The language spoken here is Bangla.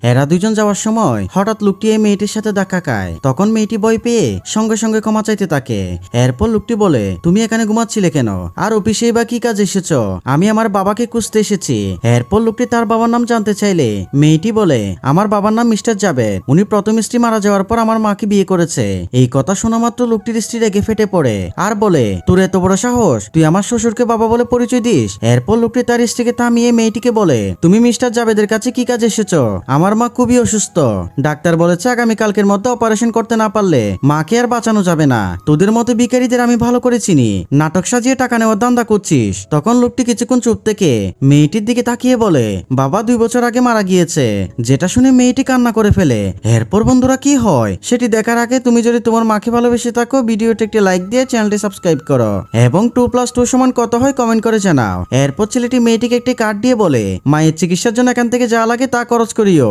এরা দুজন যাওয়ার সময় হঠাৎ লোকটি এই মেয়েটির সাথে ধাক্কা খায়। তখন মেয়েটি ভয় পেয়ে সঙ্গে সঙ্গে ক্ষমা চাইতে থাকে। এরপর লোকটি বলে, তুমি এখানে ঘুমাচ্ছিলে কেন? আর অফিসে বা কি কাজ এসেছো? আমি আমার বাবাকে খুঁজতে এসেছি। এরপর লোকটি তার বাবার নাম জানতে চাইলে মেয়েটি বলে, আমার বাবার নাম মিস্টার জাবেদ। উনি প্রথম স্ত্রী মারা যাওয়ার পর আমার মাকে বিয়ে করেছে। এই কথা শোনা মাত্র লোকটির স্ত্রী রেগে ফেটে পড়ে আর বলে, তোর এত বড় সাহস, তুই আমার শ্বশুরকে বাবা বলে পরিচয় দিস? এরপর লোকটি তার স্ত্রীকে থামিয়ে মেয়েটিকে বলে, তুমি মিস্টার জাবেদের কাছে কি কাজ এসেছো? আমার মা খুবই অসুস্থ। ডাক্তার বলেছে আগামীকালকের মধ্যে অপারেশন করতে না পারলে মাকে আর বাঁচানো যাবে না। তোদের মতো ভিখারিদের আমি ভালো করে চিনি। নাটক সাজিয়ে টাকা নেওয়ার ধান্দা করছিস। তখন লোকটি কিছুক্ষণ চুপ থেকে মেয়েটির দিকে তাকিয়ে বলে, বাবা 2 বছর আগে মারা গিয়েছে। যেটা শুনে মেয়েটি কান্না করে ফেলে। এরপর বন্ধুরা কি হয় সেটি দেখার আগে তুমি যদি তোমার মাকে ভালোবেসে থাকো, ভিডিওটি একটি লাইক দিয়ে চ্যানেলটি সাবস্ক্রাইব করো এবং 2+2 সমান কত হয় কমেন্ট করে জানাও। এরপর ছেলেটি মেয়েটিকে একটি কার্ড দিয়ে বলে, মায়ের চিকিৎসার জন্য এখান থেকে যা লাগে তা খরচ করিও।